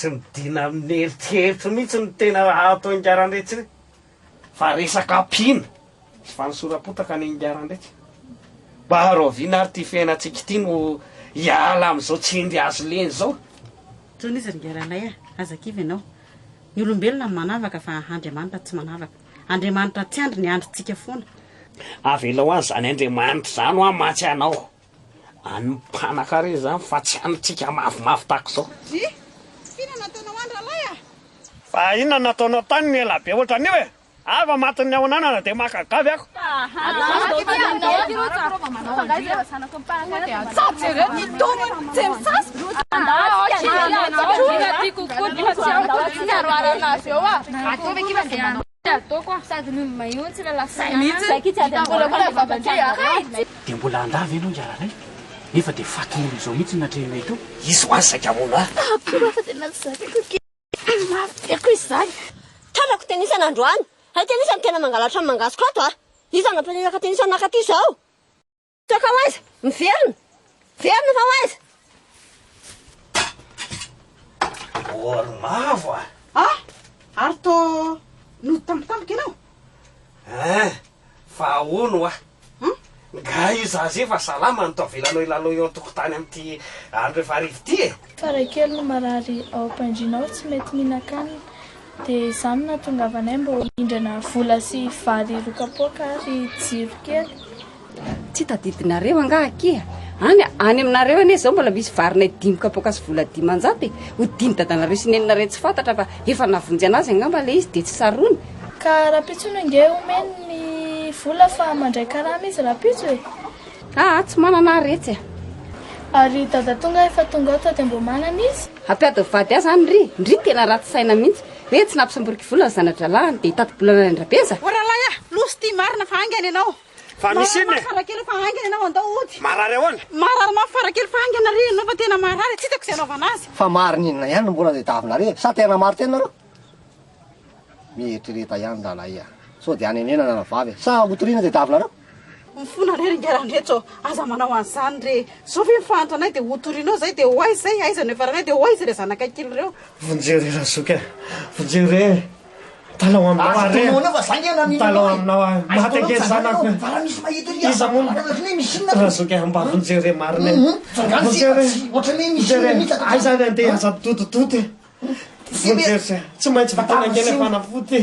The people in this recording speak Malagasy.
tsy midina amin'ny eritreritry mihitsy ny tena atao ingaran-dretsy re fa resaka ampina sy fanosorapotaka ny ingaran-dretsy mba roviana ary ty fiainantsika ity no hiala amin'izao tsindry azo leny zao. Tsony izy ringaranay azakivy ianao ny olombelona manavaka fa Andriamanitra tsy manavaka. Andriamanitra tsy andry ny androntsika foana. Avela ho azy zany Andriamanitra zany ho amatsy anao any mpanakare zany fa tsy anytsika mavomavo tako zao. Fina nataonao andro alay a? Fa inona nataonao tany ny ela be ohatran'io e? Ava matin'ny ao anana dia makagavy ako. Dia mbola andavy ianao njaranay nefa dia fatin'olo izao mihitsy natrehanay to. Izy ho azy saikamoana. Mafiko izany. Tanako tenisana androany. Hay tenisana tena mangalatra amin'ny mangasiko ato a. Iza nampanelaka tenisana nakaty izao. Toka ho aiza? Miverina. Verina fa ho aiza? Oromavo a. Ah, ary to no tampotampoka ianao? Fa ahono a. Nga izy azy efa salama ny toavelanao ilalao eo an-tokotany amin'ity andro efa arivo ity e. Farakely no marary ao am-pandrinao tsy mety mihinan-kanina dia izany nahatongavanay mba hindrana vola sy vary rokapoaka ary jiro kely. Tsy tadidinareo angahaky any aminareo ane zao mbola misy varinay 5 kapoaka sy vola 500 ho dimy dadanareo sy neninareo tsy fantatra fa efa navonjy anazy angamba le izy dia tsy sarony. Ka rapitsono nge omeny ny vola fa mandray karama izy rapitso e. Tsy manana aretsy Ary dada tonga efa tonga ato dia mbo manana izy. Hampiady vady azy any ndry tena ratsy saina mihitsy hoe tsy nampisamborika vola zanadralahany dia tati-bolana ny andrabeza. Oralay losy ty marina fa angany ianao. Fa misy iny farakely fa angany ianao andao ody. marary ahoana? Marary mafarakely fa angany ary ianao fa tena marary tsy hitako izay anaovana azy. Fa marina inona ihany mbola dia tavinareo sa tena maro tena nareo? Mieritrereta ihany lalahy sao dia any anenana na vavy sa hotoriana dia tavinareo? Mifona re ringaran-dretso aza manao an'izany re zao ve mifantatra anay dia hotorinao zay dia hoaizy zay aiza ny efaranay dia hoaizy re zanaka kely reo. Vonjere razoka vonjere talao aminao are talao aminao mahatekely zanako iza moa razoka mba vonjere marina vonjere aiza ny andeha aza dododoty vonjere tsy maintsy vitana kely fanafody.